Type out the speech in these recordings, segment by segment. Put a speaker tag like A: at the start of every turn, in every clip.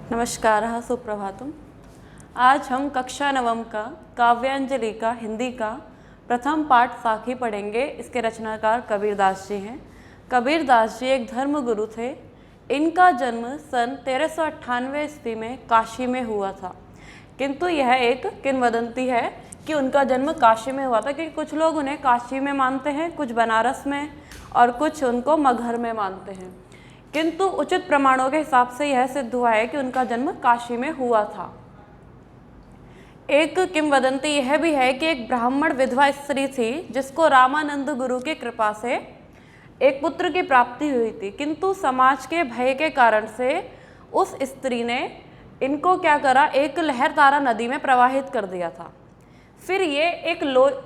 A: नमस्कार, सुप्रभातम। आज हम कक्षा नवम का काव्यांजलि का हिंदी का प्रथम पाठ साखी पढ़ेंगे। इसके रचनाकार कबीरदास जी हैं। कबीरदास जी एक धर्मगुरु थे। इनका जन्म सन 1398 ईस्वी में काशी में हुआ था, किंतु यह एक किंवदंती है कि उनका जन्म काशी में हुआ था, क्योंकि कुछ लोग उन्हें काशी में मानते हैं, कुछ बनारस में और कुछ उनको मगहर में मानते हैं। किंतु उचित प्रमाणों के हिसाब से यह सिद्ध हुआ है कि उनका जन्म काशी में हुआ था। एक किंवदंती यह भी है कि एक ब्राह्मण विधवा स्त्री थी जिसको रामानंद गुरु की कृपा से एक पुत्र की प्राप्ति हुई थी, किंतु समाज के भय के कारण से उस स्त्री ने इनको क्या करा, एक लहरतारा नदी में प्रवाहित कर दिया था। फिर ये एक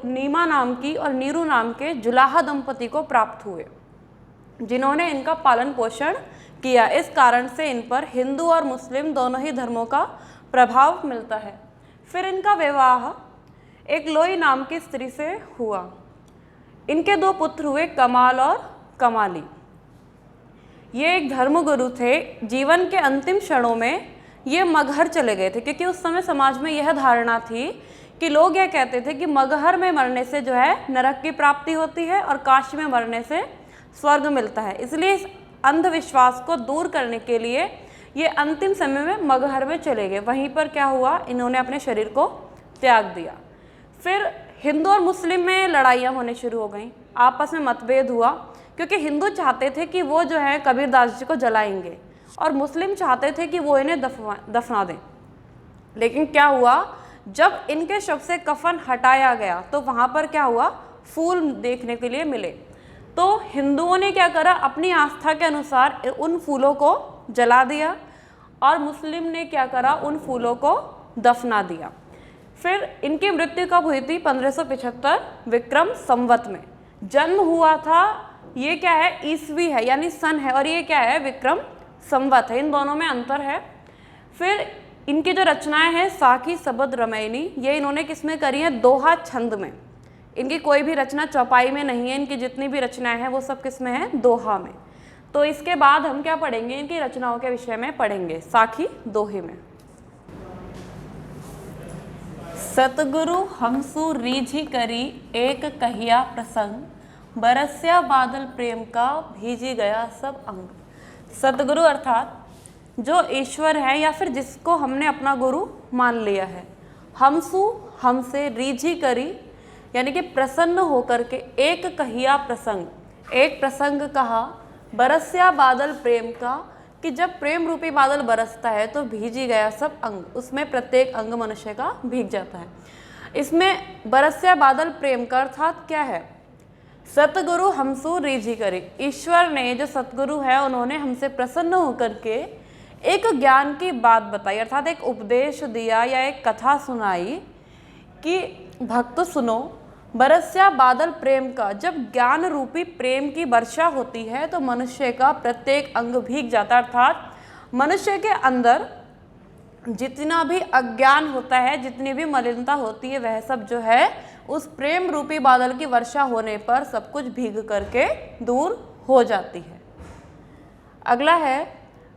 A: नीमा नाम की और नीरू नाम के जुलाहा दंपति को प्राप्त हुए, जिन्होंने इनका पालन पोषण किया। इस कारण से इन पर हिंदू और मुस्लिम दोनों ही धर्मों का प्रभाव मिलता है। फिर इनका विवाह एक लोई नाम की स्त्री से हुआ। इनके दो पुत्र हुए, कमाल और कमाली। ये एक धर्मगुरु थे। जीवन के अंतिम क्षणों में ये मगहर चले गए थे, क्योंकि उस समय समाज में यह धारणा थी कि लोग यह कहते थे कि मगहर में मरने से जो है नरक की प्राप्ति होती है और काशी में मरने से स्वर्ग मिलता है। इसलिए इस अंधविश्वास को दूर करने के लिए ये अंतिम समय में मगहर में चले गए। वहीं पर क्या हुआ, इन्होंने अपने शरीर को त्याग दिया। फिर हिंदू और मुस्लिम में लड़ाइयाँ होने शुरू हो गई, आपस में मतभेद हुआ, क्योंकि हिंदू चाहते थे कि वो जो है कबीरदास जी को जलाएंगे और मुस्लिम चाहते थे कि वो इन्हें दफना दें। लेकिन क्या हुआ, जब इनके शव से कफन हटाया गया तो वहाँ पर क्या हुआ, फूल देखने के लिए मिले। तो हिंदुओं ने क्या करा, अपनी आस्था के अनुसार उन फूलों को जला दिया और मुस्लिम ने क्या करा, उन फूलों को दफना दिया। फिर इनकी मृत्यु कब हुई थी, 1575 विक्रम संवत में। जन्म हुआ था, ये क्या है, ईस्वी है यानी सन है, और ये क्या है, विक्रम संवत है। इन दोनों में अंतर है। फिर इनकी जो रचनाएं हैं, साखी, सबद, रमैनी, ये इन्होंने किसमें करी है, दोहा छंद में। इनकी कोई भी रचना चौपाई में नहीं है। इनकी जितनी भी रचनाएं हैं वो सब किस में है, दोहा में। तो इसके बाद हम क्या पढ़ेंगे, इनकी रचनाओं के विषय में पढ़ेंगे, साखी दोहे में। सतगुरु हमसु रीझी करी एक कहिया प्रसंग, बरस्या बादल प्रेम का भीजी गया सब अंग। सतगुरु अर्थात जो ईश्वर है या फिर जिसको हमने अपना गुरु मान लिया है। हमसु हमसे, रीझी करी यानी कि प्रसन्न होकर के, एक कहिया प्रसंग, एक प्रसंग कहा, बरस्या बादल प्रेम का, कि जब प्रेम रूपी बादल बरसता है तो भीजी गया सब अंग, उसमें प्रत्येक अंग मनुष्य का भीग जाता है। इसमें बरस्या बादल प्रेम का अर्थात क्या है, सतगुरु हमसु रीझी करी, ईश्वर ने जो सतगुरु है उन्होंने हमसे प्रसन्न होकर के एक ज्ञान की बात बताई, अर्थात एक उपदेश दिया या एक कथा सुनाई कि भक्त सुनो, बरस्या बादल प्रेम का, जब ज्ञान रूपी प्रेम की वर्षा होती है तो मनुष्य का प्रत्येक अंग भीग जाता है। अर्थात मनुष्य के अंदर जितना भी अज्ञान होता है, जितनी भी मलिनता होती है, वह सब जो है उस प्रेम रूपी बादल की वर्षा होने पर सब कुछ भीग करके दूर हो जाती है। अगला है,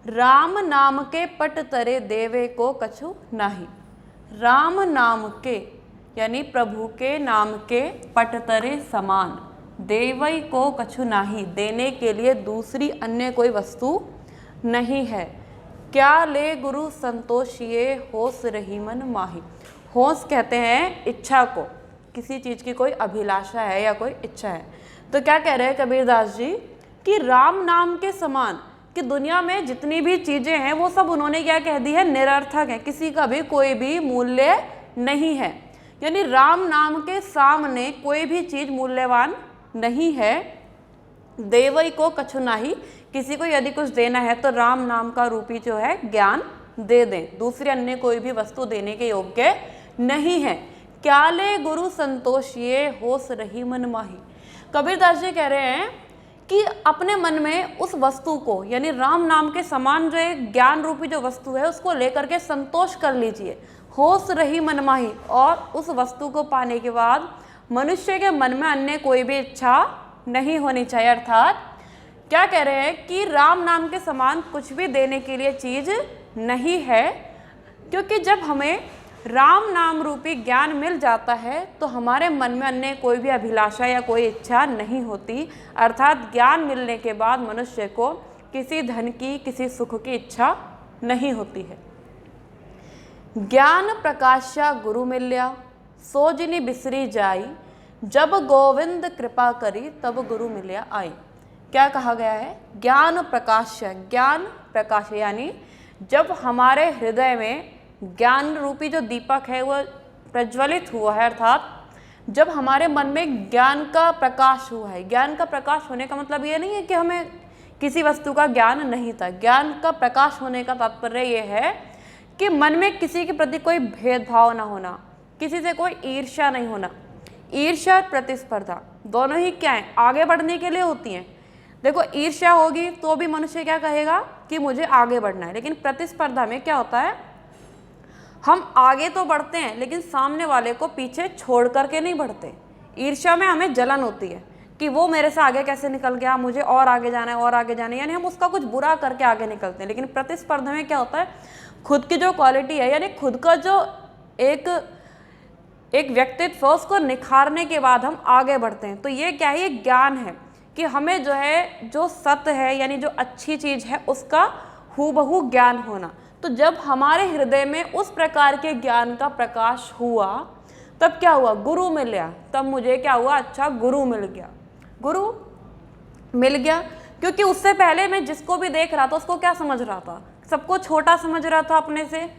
A: राम नाम के पट तरे देवे को कछु नाही। राम नाम के यानी प्रभु के नाम के पट तरे समान, देवई को कछु नाही, देने के लिए दूसरी अन्य कोई वस्तु नहीं है। क्या ले गुरु संतोषिए, होश रही मन माही। होश कहते हैं इच्छा को, किसी चीज़ की कोई अभिलाषा है या कोई इच्छा है। तो क्या कह रहे हैं कबीरदास जी कि राम नाम के समान, कि दुनिया में जितनी भी चीज़ें हैं वो सब उन्होंने क्या कह दी है, निरर्थक है, किसी का भी कोई भी मूल्य नहीं है। यानी राम नाम के सामने कोई भी चीज़ मूल्यवान नहीं है। देवई को कछु नाही, किसी को यदि कुछ देना है तो राम नाम का रूपी जो है ज्ञान दे दें, दूसरे अन्य कोई भी वस्तु देने के योग्य नहीं है। क्या ले गुरु संतोष ये, होश रही मन माही। कबीरदास जी कह रहे हैं कि अपने मन में उस वस्तु को, यानी राम नाम के समान जो एक ज्ञान रूपी जो वस्तु है, उसको लेकर के संतोष कर लीजिए, होश रही मनमाही। और उस वस्तु को पाने के बाद मनुष्य के मन में अन्य कोई भी इच्छा नहीं होनी चाहिए। अर्थात क्या कह रहे हैं कि राम नाम के समान कुछ भी देने के लिए चीज़ नहीं है, क्योंकि जब हमें राम नाम रूपी ज्ञान मिल जाता है तो हमारे मन में अन्य कोई भी अभिलाषा या कोई इच्छा नहीं होती। अर्थात ज्ञान मिलने के बाद मनुष्य को किसी धन की, किसी सुख की इच्छा नहीं होती है। ज्ञान प्रकाशा गुरु मिल्या, सो जिनि बिसरी जाई, जब गोविंद कृपा करी तब गुरु मिल्या आई। क्या कहा गया है? ज्ञान प्रकाश यानी जब हमारे हृदय में ज्ञान रूपी जो दीपक है वो प्रज्वलित हुआ है, अर्थात जब हमारे मन में ज्ञान का प्रकाश हुआ है। ज्ञान का प्रकाश होने का मतलब ये नहीं है कि हमें किसी वस्तु का ज्ञान नहीं था। ज्ञान का प्रकाश होने का तात्पर्य ये है कि मन में किसी के प्रति कोई भेदभाव ना होना, किसी से कोई ईर्ष्या नहीं होना। ईर्ष्या और प्रतिस्पर्धा दोनों ही क्या है? आगे बढ़ने के लिए होती हैं। देखो, ईर्ष्या होगी तो भी मनुष्य क्या कहेगा कि मुझे आगे बढ़ना है, लेकिन प्रतिस्पर्धा में क्या होता है? हम आगे तो बढ़ते हैं लेकिन सामने वाले को पीछे छोड़ करके नहीं बढ़ते। ईर्ष्या में हमें जलन होती है कि वो मेरे से आगे कैसे निकल गया, मुझे और आगे जाना है और आगे जाना है, यानी हम उसका कुछ बुरा करके आगे निकलते हैं। लेकिन प्रतिस्पर्धा में क्या होता है? खुद की जो क्वालिटी है, यानी खुद का जो एक व्यक्तित्व है, उसको निखारने के बाद हम आगे बढ़ते हैं। तो ये क्या है? ये ज्ञान है कि हमें जो है, जो सत्य है यानी जो अच्छी चीज़ है उसका हूबहू ज्ञान होना। तो जब हमारे हृदय में उस प्रकार के ज्ञान का प्रकाश हुआ तब क्या हुआ? गुरु मिला। तब मुझे क्या हुआ? अच्छा, गुरु मिल गया। गुरु मिल गया क्योंकि उससे पहले मैं जिसको भी देख रहा था उसको क्या समझ रहा था? सबको छोटा समझ रहा था अपने से।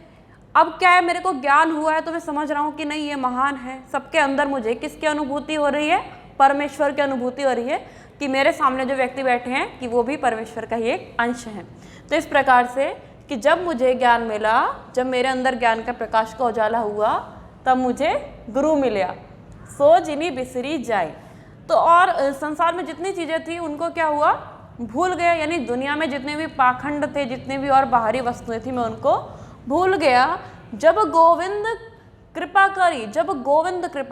A: अब क्या है? मेरे को ज्ञान हुआ है तो मैं समझ रहा हूँ कि नहीं, ये महान है। सबके अंदर मुझे किसकी अनुभूति हो रही है? परमेश्वर की अनुभूति हो रही है कि मेरे सामने जो व्यक्ति बैठे हैं कि वो भी परमेश्वर का ही एक अंश है। तो इस प्रकार से कि जब मुझे ज्ञान मिला, जब मेरे अंदर ज्ञान का प्रकाश का उजाला हुआ, तब मुझे गुरु मिला। सो जिनि बिसरी जाए। तो और संसार में जितनी चीज़ें थी उनको क्या हुआ? भूल गया। यानी दुनिया में जितने भी पाखंड थे, जितने भी और बाहरी वस्तुएं थी, मैं उनको भूल गया। जब गोविंद कृपा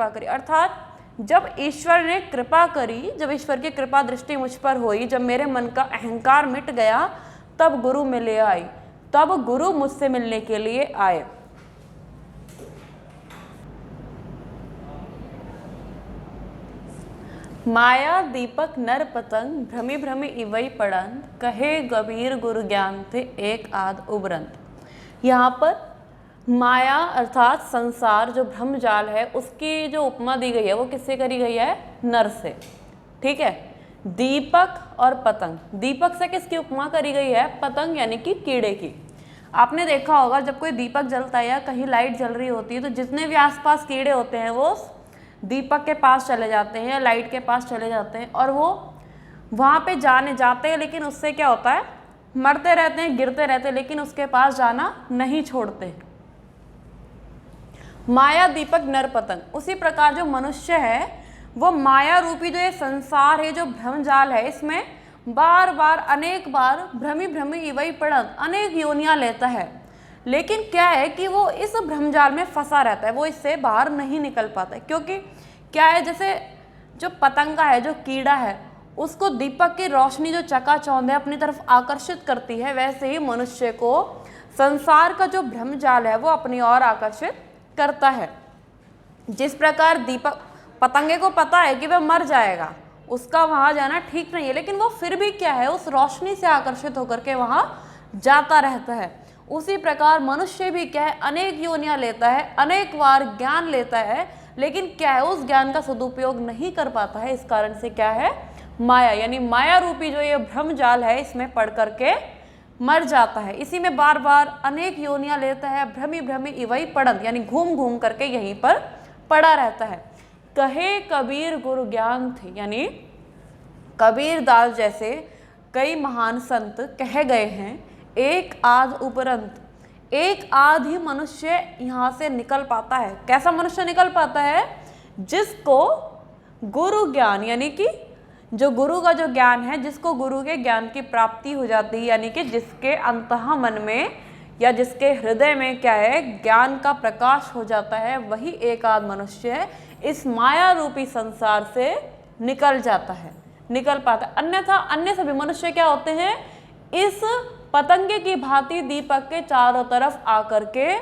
A: करी, अर्थात जब ईश्वर ने कृपा करी, जब ईश्वर की कृपा दृष्टि मुझ पर हुई, जब मेरे मन का अहंकार मिट गया, तब गुरु मिले आई। तब गुरु मुझसे मिलने के लिए आए। माया दीपक नर पतंग, भ्रमि भ्रमि इवई पड़ंत, कहे गंभीर गुरु ज्ञान थे एक आध उबरंत। यहाँ पर माया अर्थात संसार, जो भ्रमजाल है, उसकी जो उपमा दी गई है वो किससे करी गई है? नर से। ठीक है। दीपक और पतंग, दीपक से किसकी उपमा करी गई है? पतंग यानी कि कीड़े की। आपने देखा होगा जब कोई दीपक जलता है या कहीं लाइट जल रही होती है तो जितने भी आसपास कीड़े होते हैं वो दीपक के पास चले जाते हैं या लाइट के पास चले जाते हैं और वो वहाँ पे जाते हैं, लेकिन उससे क्या होता है? मरते रहते हैं, गिरते रहते हैं, लेकिन उसके पास जाना नहीं छोड़ते। माया दीपक नर पतंग। उसी प्रकार जो मनुष्य है वो माया रूपी जो ये संसार है, जो भ्रमजाल है, इसमें बार बार अनेक बार भ्रमि भ्रमि इवई पड़ंत, अनेक योनियां लेता है। लेकिन क्या है कि वो इस भ्रमजाल में फंसा रहता है, वो इससे बाहर नहीं निकल पाता है। क्योंकि क्या है, जैसे जो पतंगा है, जो कीड़ा है, उसको दीपक की रोशनी जो चकाचौंध है अपनी तरफ आकर्षित करती है, वैसे ही मनुष्य को संसार का जो भ्रमजाल है वो अपनी ओर आकर्षित करता है। जिस प्रकार दीपक, पतंगे को पता है कि वह मर जाएगा, उसका वहाँ जाना ठीक नहीं है, लेकिन वो फिर भी क्या है, उस रोशनी से आकर्षित होकर के वहाँ जाता रहता है। उसी प्रकार मनुष्य भी क्या है, अनेक योनियां लेता है, अनेक बार ज्ञान लेता है, लेकिन क्या है, उस ज्ञान का सदुपयोग नहीं कर पाता है। इस कारण से क्या है, माया यानी माया रूपी जो ये भ्रमजाल है, इसमें पड़ करके मर जाता है। इसी में बार बार अनेक योनियां लेता है, भ्रमि भ्रमि इवई पड़ंत, यानी घूम घूम करके यहीं पर पड़ा रहता है। कहे कबीर गुरु ज्ञान थे, यानी कबीर दास जैसे कई महान संत कह गए हैं, एक आध उपरंत, एक आध ही मनुष्य यहाँ से निकल पाता है। कैसा मनुष्य निकल पाता है? जिसको गुरु ज्ञान यानी कि जो गुरु का जो ज्ञान है, जिसको गुरु के ज्ञान की प्राप्ति हो जाती है, यानी कि जिसके अंतः मन में या जिसके हृदय में क्या है, ज्ञान का प्रकाश हो जाता है, वही एक आध मनुष्य इस माया रूपी संसार से निकल जाता है, निकल पाता है। अन्यथा अन्य सभी मनुष्य क्या होते हैं, इस पतंगे की भांति दीपक के चारों तरफ आकर के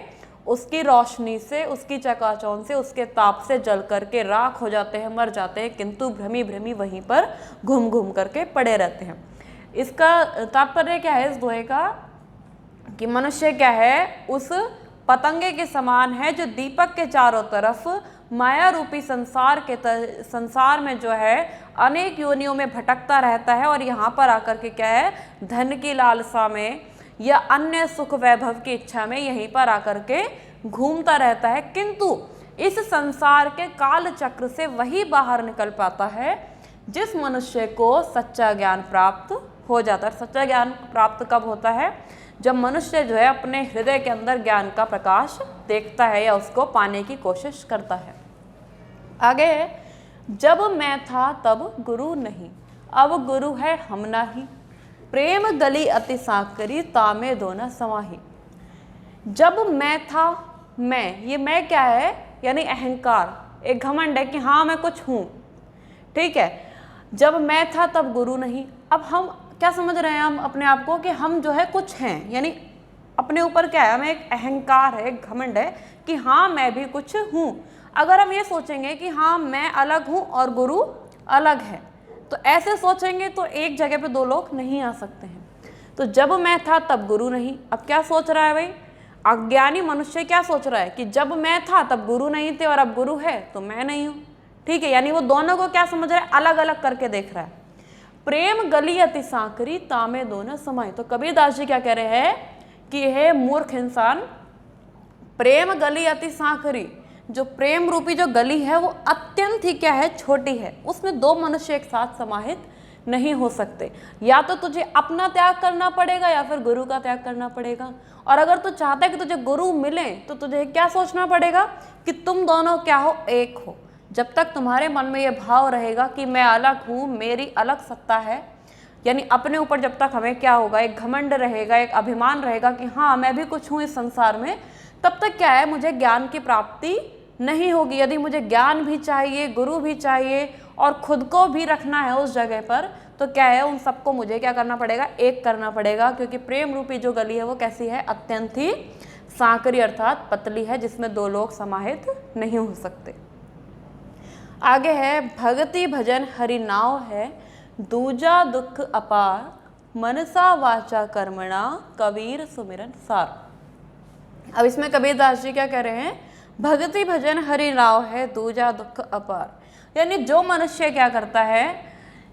A: उसकी रोशनी से, उसकी चकाचौंध से, उसके ताप से जल करके राख हो जाते हैं, मर जाते हैं, किंतु भ्रमी भ्रमी वहीं पर घूम घूम करके पड़े रहते हैं। इसका तात्पर्य क्या है इस दोहे का, कि मनुष्य क्या है, उस पतंगे के समान है जो दीपक के चारों तरफ माया रूपी संसार में जो है अनेक योनियों में भटकता रहता है, और यहाँ पर आकर के क्या है, धन की लालसा में या अन्य सुख वैभव की इच्छा में यहीं पर आकर के घूमता रहता है, किंतु इस संसार के काल चक्र से वही बाहर निकल पाता है जिस मनुष्य को सच्चा ज्ञान प्राप्त हो जाता है। सच्चा ज्ञान प्राप्त कब होता है, जब मनुष्य जो है अपने हृदय के अंदर ज्ञान का प्रकाश देखता है या उसको पाने की कोशिश करता है। आगे है, जब मैं था तब गुरु नहीं, अब गुरु है हम नाही, प्रेम गली अति साकरी तामे दोना समाही। जब मैं था, मैं, ये मैं क्या है, यानी अहंकार, एक घमंड है कि हाँ मैं कुछ हूँ, ठीक है। जब मैं था तब गुरु नहीं, अब हम क्या समझ रहे हैं, हम अपने आप को कि हम जो है कुछ हैं, यानी अपने ऊपर क्या है, हमें एक अहंकार है, एक घमंड है कि हाँ मैं भी कुछ हूँ। अगर हम ये सोचेंगे कि हाँ मैं अलग हूँ और गुरु अलग है, तो ऐसे सोचेंगे तो एक जगह पे दो लोग नहीं आ सकते हैं। तो जब मैं था तब गुरु नहीं, अब क्या सोच रहा है भाई, अज्ञानी मनुष्य क्या सोच रहा है कि जब मैं था तब गुरु नहीं थे और अब गुरु है तो मैं नहीं हूँ, ठीक है। यानी वो दोनों को क्या समझ रहा है, अलग अलग करके देख रहा है। प्रेम गली अति सांकरी तामे दोनों समाई। तो कबीरदास जी क्या कह रहे हैं कि हे मूर्ख इंसान, प्रेम गली अति सांकरी, जो प्रेम रूपी जो गली है वो अत्यंत ही क्या है, छोटी है, उसमें दो मनुष्य एक साथ समाहित नहीं हो सकते। या तो तुझे अपना त्याग करना पड़ेगा या फिर गुरु का त्याग करना पड़ेगा। और अगर तू चाहता है कि तुझे गुरु मिले तो तुझे क्या सोचना पड़ेगा कि तुम दोनों क्या हो, एक हो। जब तक तुम्हारे मन में ये भाव रहेगा कि मैं अलग हूँ, मेरी अलग सत्ता है, यानी अपने ऊपर जब तक हमें क्या होगा, एक घमंड रहेगा, एक अभिमान रहेगा कि हाँ मैं भी कुछ हूँ इस संसार में, तब तक क्या है, मुझे ज्ञान की प्राप्ति नहीं होगी। यदि मुझे ज्ञान भी चाहिए, गुरु भी चाहिए और खुद को भी रखना है उस जगह पर, तो क्या है, उन सबको मुझे क्या करना पड़ेगा, एक करना पड़ेगा। क्योंकि प्रेम रूपी जो गली है वो कैसी है, अत्यंत ही सांकरी अर्थात पतली है, जिसमें दो लोग समाहित नहीं हो सकते। आगे है, भगति भजन हरि नाव है, दूजा दुख अपार, मनसा वाचा कर्मणा, कबीर सुमिरन सार। अब इसमें कबीरदास जी क्या कह रहे हैं, भगति भजन हरि नाव है, दूजा दुख अपार। यानी जो मनुष्य क्या करता है,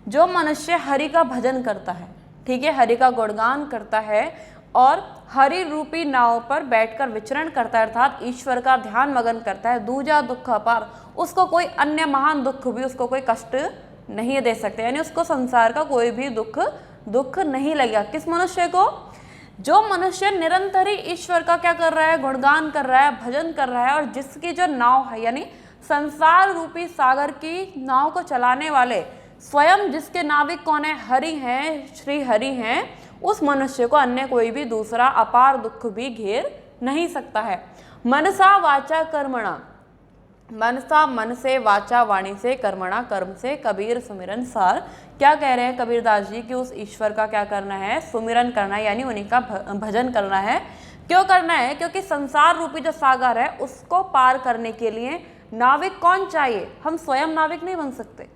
A: जो मनुष्य हरि का भजन करता है, ठीक है, हरि का गुणगान करता है और हरि रूपी नाव पर बैठकर विचरण करता है, अर्थात ईश्वर का ध्यान मगन करता है, दूजा दुख अपार, उसको कोई अन्य महान दुख भी, उसको कोई कष्ट नहीं दे सकते, यानी उसको संसार का कोई भी दुख नहीं लगेगा। किस मनुष्य को, जो मनुष्य निरंतर ही ईश्वर का क्या कर रहा है, गुणगान कर रहा है, भजन कर रहा है, और जिसकी जो नाव है, यानी संसार रूपी सागर की नाव को चलाने वाले स्वयं जिसके नाविक कौन है, हरि हैं, श्री हरि हैं, उस मनुष्य को अन्य कोई भी दूसरा अपार दुख भी घेर नहीं सकता है। मनसा वाचा कर्मणा, मनसा मन से, वाचा वाणी से, कर्मणा कर्म से, कबीर सुमिरन सार। क्या कह रहे हैं कबीरदास जी कि उस ईश्वर का क्या करना है, सुमिरन करना है, यानी उन्हीं का भजन करना है। क्यों करना है, क्योंकि संसार रूपी जो सागर है उसको पार करने के लिए नाविक कौन चाहिए, हम स्वयं नाविक नहीं बन सकते,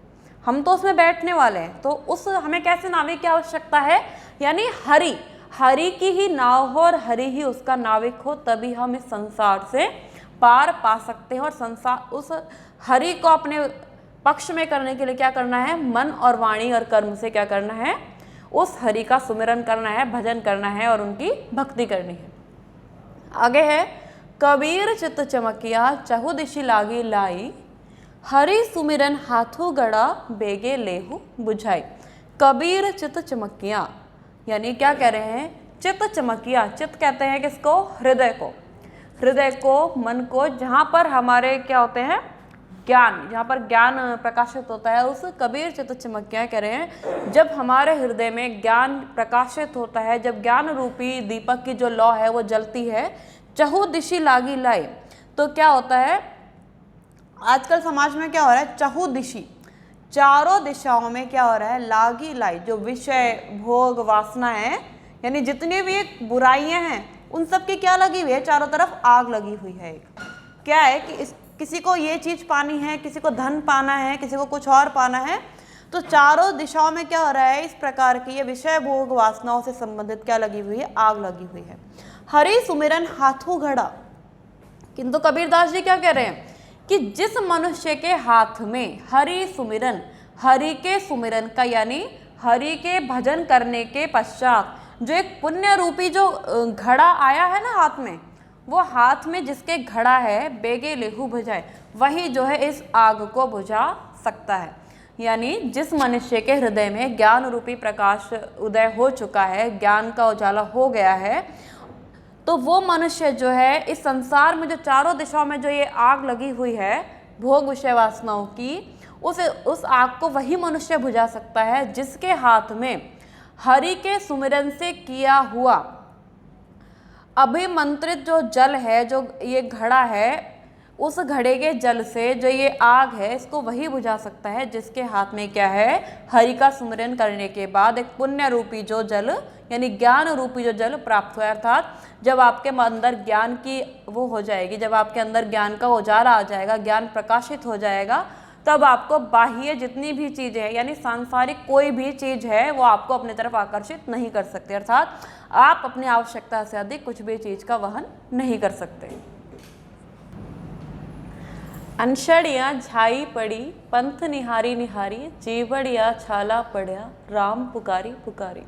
A: हम तो उसमें बैठने वाले हैं। तो उस हमें कैसे नाविक की आवश्यकता है, यानी हरि, हरि की ही नाव हो और हरि ही उसका नाविक हो, तभी हम इस संसार से पार पा सकते हैं। और संसार उस हरि को अपने पक्ष में करने के लिए क्या करना है, मन और वाणी और कर्म से क्या करना है, उस हरि का सुमिरन करना है, भजन करना है और उनकी भक्ति करनी है। आगे है, कबीर चित चमकिया चहु दिशि लागी लाई, हरि सुमिरन हाथों गड़ा बेगे लेहु बुझाई। कबीर चित चमकिया, यानी क्या कह रहे हैं, चित चमकिया, चित कहते हैं किसको, हृदय को, हृदय को, मन को, जहाँ पर हमारे क्या होते हैं, ज्ञान, जहाँ पर ज्ञान प्रकाशित होता है, उस कबीर चित चमकिया कह रहे हैं। जब हमारे हृदय में ज्ञान प्रकाशित होता है, जब ज्ञान रूपी दीपक की जो लौ है वो जलती है, चहु दिशि लागी लाई, तो क्या होता है, आजकल समाज में क्या हो रहा है, चहु दिशि, चारों दिशाओं में क्या हो रहा है, लागी लाई, जो विषय भोग वासना है, यानी जितनी भी एक बुराइयां हैं उन सब की क्या लगी हुई है, चारों तरफ आग लगी हुई है। क्या है कि किसी को ये चीज पानी है, किसी को धन पाना है, किसी को कुछ और पाना है, तो चारों दिशाओं में क्या हो रहा है, इस प्रकार की ये विषय भोग वासनाओं से संबंधित क्या लगी हुई है, आग लगी हुई है। हरि सुमिरन हाथों घड़ा। किंतु कबीरदास जी क्या कह रहे हैं कि जिस मनुष्य के हाथ में हरि सुमिरन, हरि के सुमिरन का यानी हरि के भजन करने के पश्चात जो एक पुण्य रूपी जो घड़ा आया है ना हाथ में, वो हाथ में जिसके घड़ा है, बेगे लेहू बुझाए, वही जो है इस आग को बुझा सकता है। यानी जिस मनुष्य के हृदय में ज्ञान रूपी प्रकाश उदय हो चुका है, ज्ञान का उजाला हो गया है, तो वो मनुष्य जो है इस संसार में जो चारों दिशाओं में जो ये आग लगी हुई है भोग विषय वासनाओं की, उस आग को वही मनुष्य बुझा सकता है जिसके हाथ में हरि के सुमिरन से किया हुआ अभिमंत्रित जो जल है, जो ये घड़ा है, उस घड़े के जल से जो ये आग है इसको वही बुझा सकता है जिसके हाथ में क्या है, हरि का सुमिरन करने के बाद एक पुण्य रूपी जो जल यानी ज्ञान रूपी जो जल प्राप्त हुआ। अर्थात जब आपके अंदर ज्ञान की वो हो जाएगी, जब आपके अंदर ज्ञान का उजाला आ जाएगा, ज्ञान प्रकाशित हो जाएगा, तब आपको बाह्य जितनी भी चीज़ें हैं यानी सांसारिक कोई भी चीज़ है वो आपको अपनी तरफ आकर्षित नहीं कर सकते। अर्थात आप अपनी आवश्यकता से अधिक कुछ भी चीज़ का वहन नहीं कर सकते। अनशड़िया झाई पड़ी पंथ निहारी निहारी, जीवड़िया छाला पड़िया राम पुकारी पुकारी।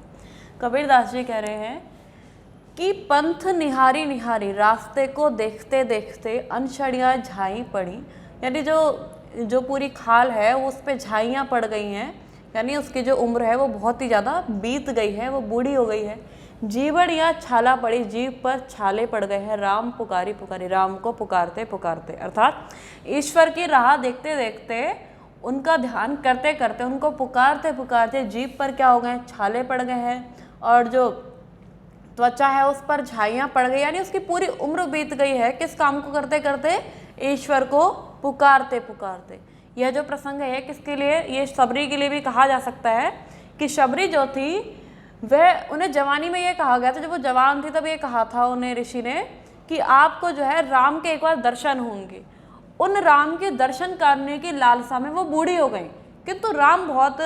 A: कबीरदास जी कह रहे हैं कि पंथ निहारी निहारी, रास्ते को देखते देखते अनशड़िया झाई पड़ी, यानी जो पूरी खाल है उस पर झाइयाँ पड़ गई हैं, यानी उसकी जो उम्र है वो बहुत ही ज़्यादा बीत गई है, वो बूढ़ी हो गई है। जीवड़िया छाला पड़ी, जीव पर छाले पड़ गए हैं, राम पुकारी पुकारी, राम को पुकारते पुकारते। अर्थात ईश्वर की राह देखते देखते, उनका ध्यान करते करते, उनको पुकारते पुकारते जीव पर क्या हो गए, छाले पड़ गए हैं, और जो त्वचा है उस पर झाइयाँ पड़ गई, यानी उसकी पूरी उम्र बीत गई है किस काम को करते करते, ईश्वर को पुकारते पुकारते। यह जो प्रसंग है किसके लिए, ये शबरी के लिए भी कहा जा सकता है कि शबरी जो थी वह, उन्हें जवानी में ये कहा गया था, जब वो जवान थी तब ये कहा था उन्हें ऋषि ने कि आपको जो है राम के एक बार दर्शन होंगे। उन राम के दर्शन करने की लालसा में वो बूढ़ी हो गई, किंतु राम बहुत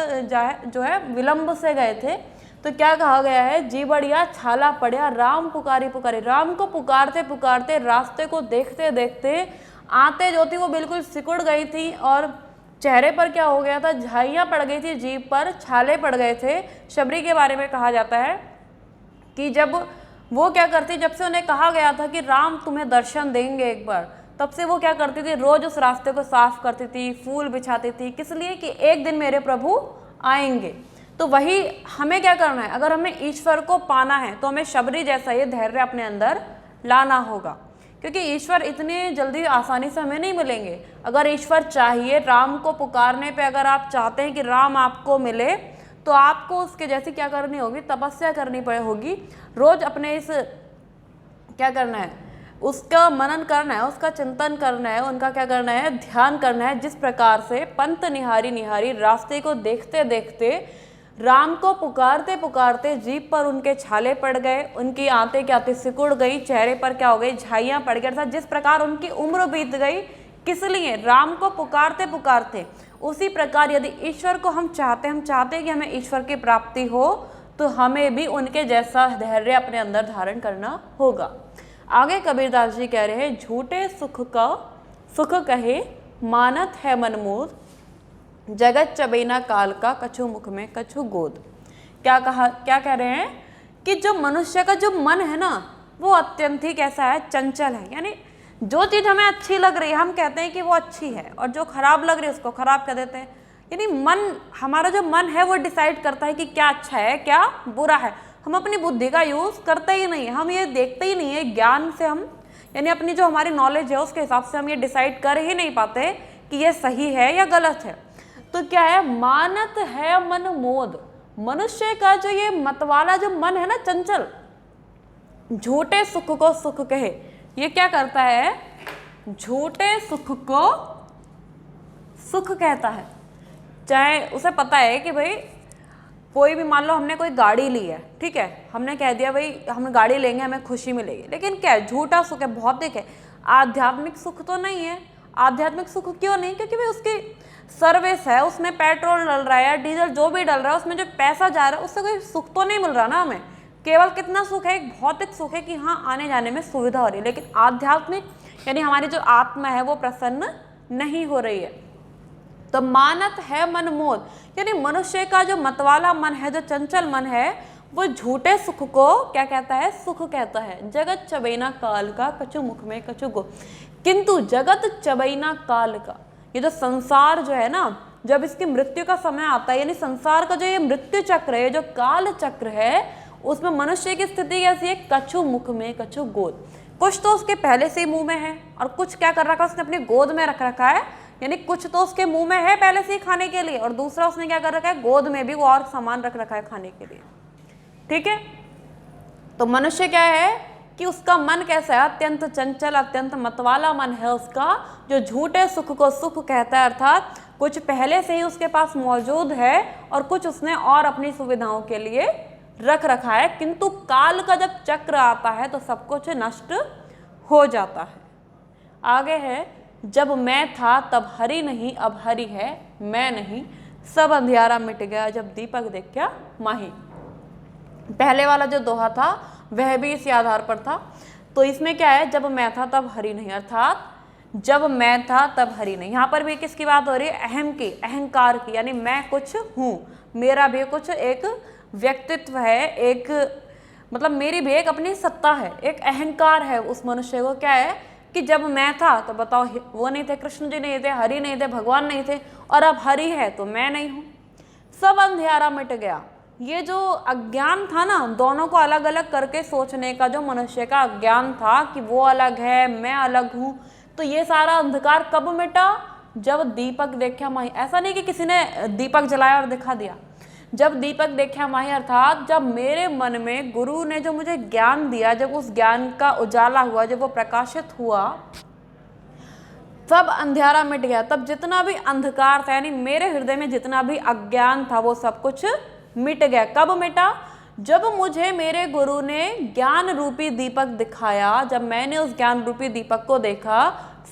A: जो है विलंब से गए थे। तो क्या कहा गया है, जीवड़िया छाला पड़िया राम पुकारी पुकारी, राम को पुकारते पुकारते, रास्ते को देखते देखते आते जो थी वो बिल्कुल सिकुड़ गई थी, और चेहरे पर क्या हो गया था, झाइयाँ पड़ गई थी, जीभ पर छाले पड़ गए थे। शबरी के बारे में कहा जाता है कि जब वो क्या करती, जब से उन्हें कहा गया था कि राम तुम्हें दर्शन देंगे एक बार, तब से वो क्या करती थी, रोज उस रास्ते को साफ करती थी, फूल बिछाती थी, किस लिए कि एक दिन मेरे प्रभु आएंगे। तो वही हमें क्या करना है, अगर हमें ईश्वर को पाना है तो हमें शबरी जैसा ये धैर्य अपने अंदर लाना होगा, क्योंकि ईश्वर इतनी जल्दी आसानी से हमें नहीं मिलेंगे। अगर ईश्वर चाहिए, राम को पुकारने पे अगर आप चाहते हैं कि राम आपको मिले, तो आपको उसके जैसी क्या करनी होगी, तपस्या करनी होगी। रोज अपने इस क्या करना है, उसका मनन करना है, उसका चिंतन करना है, उनका क्या करना है, ध्यान करना है। जिस प्रकार से पंथ निहारी निहारी, रास्ते को देखते देखते, राम को पुकारते पुकारते जीभ पर उनके छाले पड़ गए, उनकी आते के आते सिकुड़ गई, चेहरे पर क्या हो गई, झाइयाँ पड़ गई। अर्थात जिस प्रकार उनकी उम्र बीत गई, किस लिए, राम को पुकारते पुकारते। उसी प्रकार यदि ईश्वर को हम चाहते हैं कि हमें ईश्वर की प्राप्ति हो, तो हमें भी उनके जैसा धैर्य अपने अंदर धारण करना होगा। आगे कबीरदास जी कह रहे हैं, झूठे सुख का सुख कहे मानत है मनमोद, जगत चबेना काल का कछु मुख में कछु गोद। क्या कह रहे हैं कि जो मनुष्य का जो मन है ना, वो अत्यंत ही कैसा है, चंचल है। यानी जो चीज़ हमें अच्छी लग रही है हम कहते हैं कि वो अच्छी है, और जो खराब लग रही है उसको खराब कह देते हैं। यानी मन, हमारा जो मन है वो डिसाइड करता है कि क्या अच्छा है क्या बुरा है। हम अपनी बुद्धि का यूज़ करते ही नहीं है, हम ये देखते ही नहीं है ज्ञान से, हम यानी अपनी जो हमारी नॉलेज है उसके हिसाब से हम ये डिसाइड कर ही नहीं पाते कि ये सही है या गलत है। तो क्या है, मानत है मन मोद, मनुष्य का जो ये मतवाला जो मन है ना, चंचल, झूठे सुख को सुख कहे, ये क्या करता है, झूठे सुख को सुख कहता है। चाहे उसे पता है कि भाई कोई भी मान लो हमने कोई गाड़ी ली है, ठीक है, हमने कह दिया भाई हम गाड़ी लेंगे हमें खुशी मिलेगी, लेकिन क्या है, झूठा सुख है, भौतिक है, आध्यात्मिक सुख तो नहीं है। आध्यात्मिक सुख क्यों नहीं? क्योंकि भाई उसकी सर्विस है, उसमें पेट्रोल डल रहा है या डीजल जो भी डल रहा है, उसमें जो पैसा जा रहा है, उससे कोई सुख तो नहीं मिल रहा ना हमें। केवल कितना सुख है, एक भौतिक सुख है कि हाँ आने जाने में सुविधा हो रही है, लेकिन आध्यात्मिक यानी हमारी जो आत्मा है वो प्रसन्न नहीं हो रही है। तो मानत है मन मोद, यानी मनुष्य का जो मतवाला मन है, जो चंचल मन है, वो झूठे सुख को क्या कहता है? सुख कहता है। जगत चबैना काल का, कछु मुख में कछु गो। किंतु जगत चबैना काल का, ये जो संसार जो है ना, जब इसकी मृत्यु का समय आता है, यानी संसार का जो ये मृत्यु चक्र है, जो काल चक्र है, उसमें मनुष्य की स्थिति कैसी है? कछु मुख में कछु गोद। कुछ तो उसके पहले से ही मुंह में है और कुछ क्या कर रखा है? उसने अपनी गोद में रख रखा है, यानी कुछ तो उसके मुंह में है पहले से ही खाने के लिए, और दूसरा उसने क्या कर रखा है? गोद में भी वो और सामान रख रखा है खाने के लिए। ठीक है, तो मनुष्य क्या है कि उसका मन कैसा है? अत्यंत चंचल, अत्यंत मतवाला मन है उसका, जो झूठे सुख को सुख कहता है, अर्थात कुछ पहले से ही उसके पास मौजूद है और कुछ उसने और अपनी सुविधाओं के लिए रख रखा है। किंतु काल का जब चक्र आता है तो सब कुछ नष्ट हो जाता है। आगे है, जब मैं था तब हरि नहीं, अब हरि है मैं नहीं, सब अंधियारा मिट गया जब दीपक देखा माही। पहले वाला जो दोहा था वह भी इसी आधार पर था। तो इसमें क्या है? जब मैं था तब हरि नहीं, अर्थात जब मैं था तब हरि नहीं। यहाँ पर भी किसकी बात हो रही है? अहम की, अहंकार की, यानी मैं कुछ हूँ, मेरा भी कुछ एक व्यक्तित्व है, एक मतलब मेरी भी एक अपनी सत्ता है, एक अहंकार है उस मनुष्य को। क्या है कि जब मैं था तो बताओ वो नहीं थे, कृष्ण जी नहीं थे, हरि नहीं थे, भगवान नहीं थे, और अब हरि है तो मैं नहीं हूँ। सब अंधियारा मिट गया। ये जो अज्ञान था ना, दोनों को अलग अलग करके सोचने का जो मनुष्य का अज्ञान था कि वो अलग है मैं अलग हूँ, तो ये सारा अंधकार कब मिटा? जब दीपक देखा माही। ऐसा नहीं कि किसी ने दीपक जलाया और दिखा दिया। जब दीपक देखा माही, अर्थात जब मेरे मन में गुरु ने जो मुझे ज्ञान दिया, जब उस ज्ञान का उजाला हुआ, जब वो प्रकाशित हुआ, तब अंधेरा मिट गया। तब जितना भी अंधकार था, यानी मेरे हृदय में जितना भी अज्ञान था, वो सब कुछ मिट गया। कब मिटा? जब मुझे मेरे गुरु ने ज्ञान रूपी दीपक दिखाया, जब मैंने उस ज्ञान रूपी दीपक को देखा,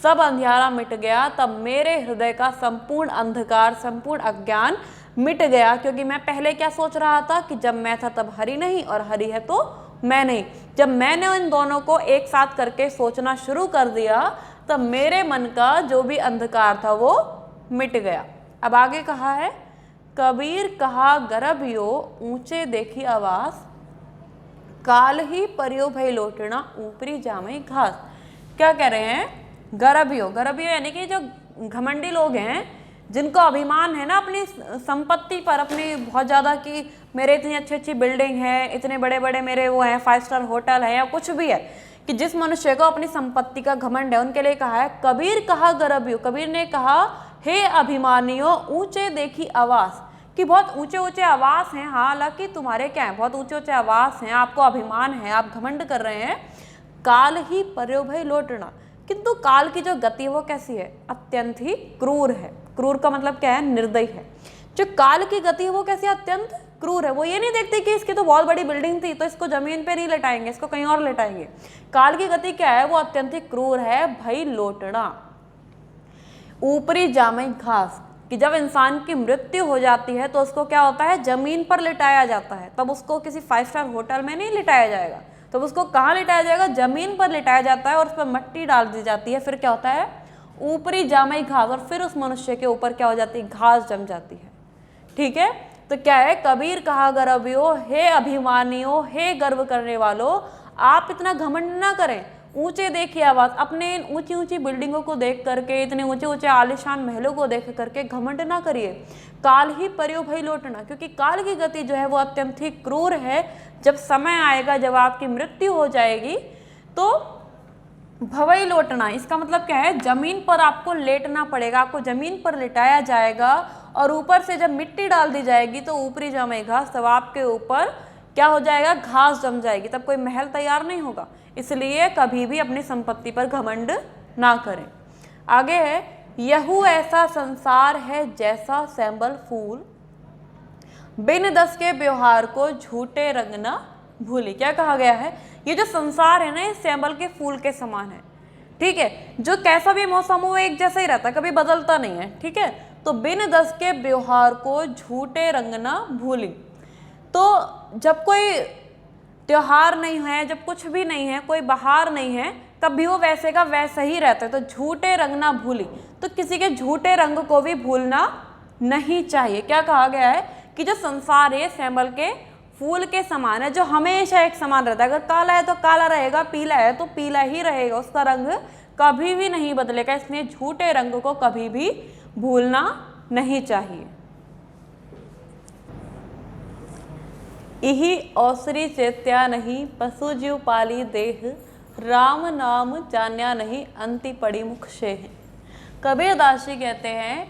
A: सब अंधेरा मिट गया। तब मेरे हृदय का संपूर्ण अंधकार, संपूर्ण अज्ञान मिट गया। क्योंकि मैं पहले क्या सोच रहा था कि जब मैं था तब हरि नहीं और हरि है तो मैं नहीं। जब मैंने इन दोनों को एक साथ करके सोचना शुरू कर दिया, तब मेरे मन का जो भी अंधकार था वो मिट गया। अब आगे कहा है, कबीर कहा गरबियो ऊंचे देखी आवास, काल ही परियो भई लोटना ऊपरी जामे घास। क्या कह रहे हैं? गरबियो, गरबियो यानी कि जो घमंडी लोग हैं, जिनको अभिमान है ना अपनी संपत्ति पर, अपनी बहुत ज़्यादा कि मेरे इतनी अच्छी अच्छी बिल्डिंग है, इतने बड़े बड़े मेरे वो हैं, 5 स्टार होटल है या कुछ भी है, कि जिस मनुष्य को अपनी संपत्ति का घमंड है, उनके लिए कहा है कबीर कहा गरबियो। कबीर ने कहा, हे अभिमानियों ऊंचे देखी आवास, कि बहुत ऊंचे ऊंचे आवास हैं। हालांकि तुम्हारे क्या है? बहुत ऊंचे ऊंचे आवास हैं, आपको अभिमान है, आप घमंड कर रहे हैं। काल ही पर्यो भई लोटना, किंतु काल की जो गति वो कैसी है? अत्यंत ही क्रूर है। क्रूर का मतलब क्या है? निर्दयी है। जो काल की गति है वो कैसी? अत्यंत क्रूर है। वो ये नहीं देखते कि इसकी तो बहुत बड़ी बिल्डिंग थी तो इसको जमीन पे नहीं लटाएंगे, इसको कहीं और लटाएंगे। काल की गति क्या है? वो अत्यंत ही क्रूर है। भई लोटना, ऊपरी जामे घास, कि जब इंसान की मृत्यु हो जाती है तो उसको क्या होता है? जमीन पर लिटाया जाता है। तब उसको किसी 5 स्टार होटल में नहीं लिटाया जाएगा, तब उसको कहाँ लिटाया जाएगा? जमीन पर लिटाया जाता है और उस पर मट्टी डाल दी जाती है। फिर क्या होता है? ऊपरी जामे घास, और फिर उस मनुष्य के ऊपर क्या हो जाती है? घास जम जाती है। ठीक है, तो क्या है? कबीर कहा गर्वियो, हे अभिमानियों, हे गर्व करने वालों, आप इतना घमंड ना करें। ऊंचे देखिए आवाज, अपने इन ऊंची ऊंची बिल्डिंगों को देख करके, इतने ऊंचे ऊंचे आलिशान महलों को देख करके घमंड ना करिए। काल ही पर्यो भई लोटना, क्योंकि काल की गति जो है वो अत्यंत ही क्रूर है। जब समय आएगा, जब आपकी मृत्यु हो जाएगी, तो भवई लोटना, इसका मतलब क्या है? जमीन पर आपको लेटना पड़ेगा, आपको जमीन पर लिटाया जाएगा, और ऊपर से जब मिट्टी डाल दी जाएगी तो ऊपरी जमे घास, तब आपके ऊपर क्या हो जाएगा? घास जम जाएगी। तब कोई महल तैयार नहीं होगा। इसलिए कभी भी अपनी संपत्ति पर घमंड ना करें। आगे है, यहू ऐसा संसार है जैसा सैंबल फूल, बिन दस के व्यवहार को झूठे रंग न भूली। क्या कहा गया है? ये जो संसार है ना, ये सैंबल के फूल के समान है, ठीक है, जो कैसा भी मौसम हो एक जैसा ही रहता है, कभी बदलता नहीं है, ठीक है। तो बिन दस के व्यवहार को झूठे रंग न भूली। तो जब कोई त्योहार नहीं है, जब कुछ भी नहीं है, कोई बहार नहीं है, तब भी वो वैसे का वैसा ही रहता है। तो झूठे रंग ना भूली, तो किसी के झूठे रंग को भी भूलना नहीं चाहिए। क्या कहा गया है कि जो संसार है सैंबल के फूल के समान है, जो हमेशा एक समान रहता है। अगर काला है तो काला रहेगा, पीला है तो पीला ही रहेगा, उसका रंग कभी भी नहीं बदलेगा। इसलिए झूठे रंग को कभी भी भूलना नहीं चाहिए। इही औसरी चेत्या नहीं, पशु जीव पाली देह, राम नाम जान्या नहीं, अंति पड़ी मुख शेह। कबीरदासी कहते हैं,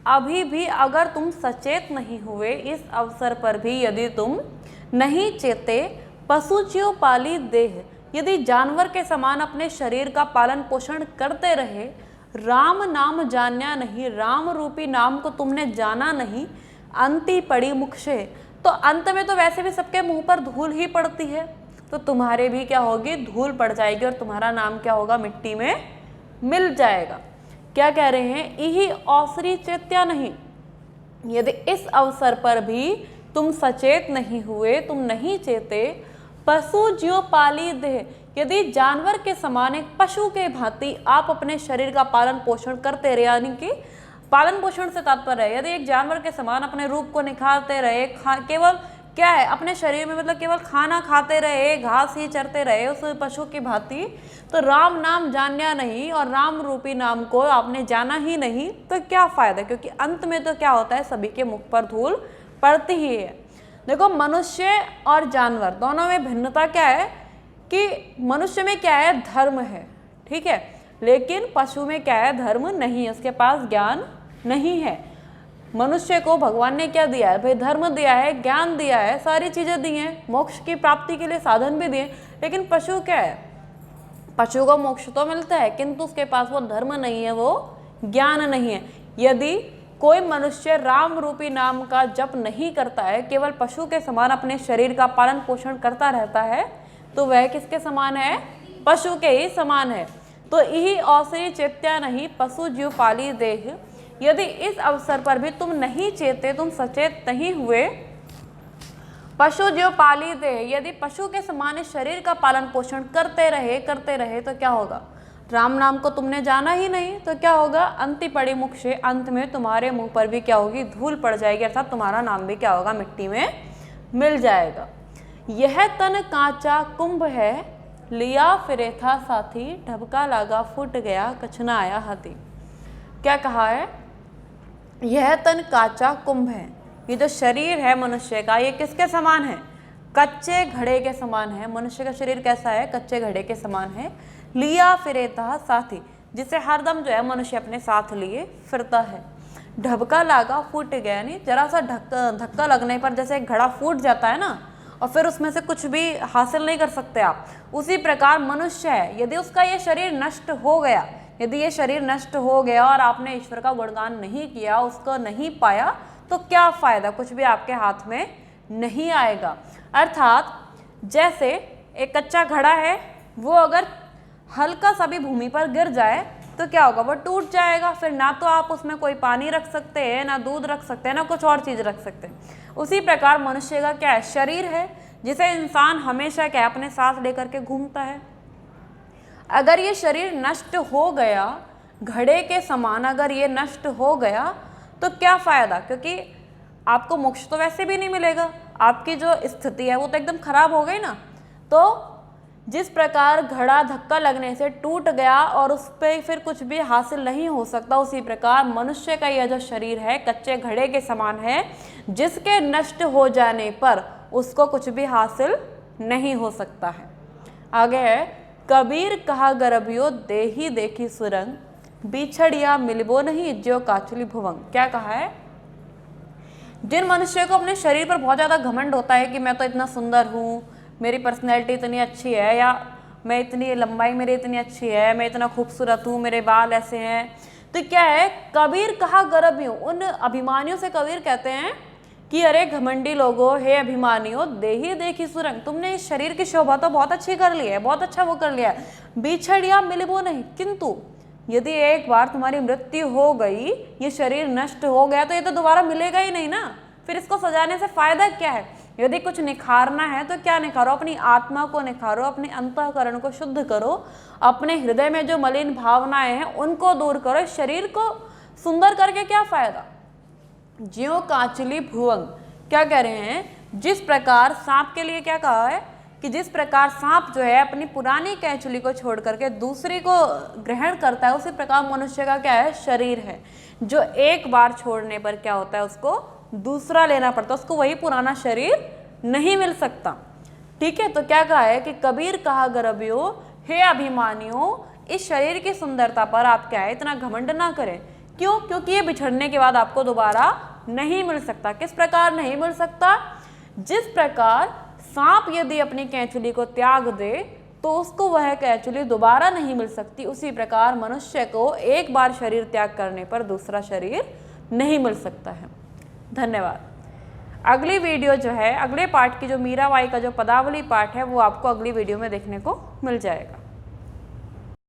A: अभी भी अगर तुम सचेत नहीं हुए, इस अवसर पर भी यदि तुम नहीं चेते, पशु जीव पाली देह, यदि जानवर के समान अपने शरीर का पालन पोषण करते रहे, राम नाम जान्या नहीं, राम रूपी नाम को तुमने जाना नहीं, अंति पड़ी मुख शेह, तो अंत में तो वैसे भी सबके मुंह पर धूल ही पड़ती है, तो तुम्हारे भी क्या होगी, धूल पड़ जाएगी और तुम्हारा नाम क्या होगा, मिट्टी में मिल जाएगा। क्या कह रहे हैं? यही औसरी चेत्या नहीं, यदि इस अवसर पर भी तुम सचेत नहीं हुए, तुम नहीं चेते, पशु ज्यों पाली देह, यदि जानवर के समान एक पशु के भांति आप अपने शरीर का पालन पोषण करते रहे, यानी कि पालन पोषण से तात्पर्य है, यदि एक जानवर के समान अपने रूप को निखारते रहे, केवल क्या है अपने शरीर में, मतलब केवल खाना खाते रहे, घास ही चरते रहे उस पशु की भांति, तो राम नाम जान्या नहीं और राम रूपी नाम को आपने जाना ही नहीं, तो क्या फायदा? क्योंकि अंत में तो क्या होता है, सभी के मुख पर धूल पड़ती ही है। देखो, मनुष्य और जानवर दोनों में भिन्नता क्या है कि मनुष्य में क्या है, धर्म है, ठीक है, लेकिन पशु में क्या है, धर्म नहीं है, उसके पास ज्ञान नहीं है। मनुष्य को भगवान ने क्या दिया है भाई? धर्म दिया है, ज्ञान दिया है, सारी चीजें दी हैं, मोक्ष की प्राप्ति के लिए साधन भी दिए, लेकिन पशु क्या है, पशु को मोक्ष तो मिलता है, किंतु उसके पास वो धर्म नहीं है, वो ज्ञान नहीं है। यदि कोई मनुष्य राम रूपी नाम का जप नहीं करता है, केवल पशु के समान अपने शरीर का पालन पोषण करता रहता है, तो वह किसके समान है? पशु के ही समान है। तो यही औसरी चेत्या नहीं, पशु जीव पाली देह, यदि इस अवसर पर भी तुम नहीं चेते, तुम सचेत नहीं हुए, पशु जो पाली दे, यदि पशु के समान शरीर का पालन पोषण करते रहे तो क्या होगा? राम नाम को तुमने जाना ही नहीं, तो क्या होगा? अंति पड़ी मुख से, अंत में तुम्हारे मुंह पर भी क्या होगी? धूल पड़ जाएगी, अर्थात तुम्हारा नाम भी क्या होगा? मिट्टी में मिल जाएगा। यह तन कांचा कुंभ है, लिया फिरे था साथी, ढबका लागा फूट गया, कछना आया हाथी। क्या कहा है? यह तन काचा कुंभ है, ये जो शरीर है मनुष्य का, ये किसके समान है? कच्चे घड़े के समान है। मनुष्य का शरीर कैसा है? कच्चे घड़े के समान है। लिया फिरेता साथी, जिसे हरदम जो है मनुष्य अपने साथ लिए फिरता है। ढबका लागा फूट गया, यानी जरा सा धक्का लगने पर जैसे एक घड़ा फूट जाता है ना, और फिर उसमें से कुछ भी हासिल नहीं कर सकते आप, उसी प्रकार मनुष्य है, यदि उसका ये शरीर नष्ट हो गया, यदि ये शरीर नष्ट हो गया और आपने ईश्वर का गुणगान नहीं किया, उसको नहीं पाया, तो क्या फायदा? कुछ भी आपके हाथ में नहीं आएगा। अर्थात जैसे एक कच्चा घड़ा है, वो अगर हल्का सा भी भूमि पर गिर जाए तो क्या होगा? वो टूट जाएगा, फिर ना तो आप उसमें कोई पानी रख सकते हैं, ना दूध रख सकते हैं, ना कुछ और चीज रख सकते हैं। उसी प्रकार मनुष्य का क्या है? शरीर है, जिसे इंसान हमेशा क्या अपने साथ लेकर के घूमता है। अगर ये शरीर नष्ट हो गया, घड़े के समान अगर ये नष्ट हो गया, तो क्या फायदा? क्योंकि आपको मोक्ष तो वैसे भी नहीं मिलेगा, आपकी जो स्थिति है वो तो एकदम खराब हो गई ना। तो जिस प्रकार घड़ा धक्का लगने से टूट गया और उस पर फिर कुछ भी हासिल नहीं हो सकता, उसी प्रकार मनुष्य का यह जो शरीर है कच्चे घड़े के समान है, जिसके नष्ट हो जाने पर उसको कुछ भी हासिल नहीं हो सकता है। आगे है, कबीर कहा गर्भियो देही देखी सुरंग, बिछड़िया मिलबो नहीं ज्यो काचुली भुवंग। क्या कहा है? जिन मनुष्य को अपने शरीर पर बहुत ज़्यादा घमंड होता है कि मैं तो इतना सुंदर हूँ, मेरी पर्सनैलिटी इतनी अच्छी है, या मैं इतनी लंबाई मेरी इतनी अच्छी है, मैं इतना खूबसूरत हूँ, मेरे बाल ऐसे हैं, तो क्या है? कबीर कहा गर्भियो, उन अभिमानियों से कबीर कहते हैं कि अरे घमंडी लोगों, हे अभिमानियों, देही देखी सुरंग, तुमने इस शरीर की शोभा तो बहुत अच्छी कर ली है, बहुत अच्छा वो कर लिया है, बिछड़िया मिलबो नहीं, किंतु यदि एक बार तुम्हारी मृत्यु हो गई, ये शरीर नष्ट हो गया, तो ये तो दोबारा मिलेगा ही नहीं ना, फिर इसको सजाने से फायदा क्या है। यदि कुछ निखारना है तो क्या निखारो, अपनी आत्मा को निखारो, अपने अंतःकरण को शुद्ध करो, अपने हृदय में जो मलिन भावनाएं हैं उनको दूर करो। इस शरीर को सुंदर करके क्या फायदा। ज्यों कांचली भुवंग, क्या कह रहे हैं, जिस प्रकार सांप के लिए क्या कहा है कि जिस प्रकार सांप जो है अपनी पुरानी कैंचुली को छोड़ करके दूसरी को ग्रहण करता है, उसी प्रकार मनुष्य का क्या है, शरीर है, जो एक बार छोड़ने पर क्या होता है, उसको दूसरा लेना पड़ता है, उसको वही पुराना शरीर नहीं मिल सकता। ठीक है, तो क्या कहा है कि कबीर कहा गरबियो, हे अभिमानियों, इस शरीर की सुंदरता पर आप क्या है, इतना घमंड ना करें। क्यों? क्योंकि ये बिछड़ने के बाद आपको दोबारा नहीं मिल सकता। किस प्रकार नहीं मिल सकता? जिस प्रकार सांप यदि अपनी कैंचुली को त्याग दे तो उसको वह कैंचुली दोबारा नहीं मिल सकती, उसी प्रकार मनुष्य को एक बार शरीर त्याग करने पर दूसरा शरीर नहीं मिल सकता है। धन्यवाद। अगली वीडियो जो है, अगले पार्ट की जो मीराबाई का जो पदावली पाठ है, वो आपको अगली वीडियो में देखने को मिल जाएगा।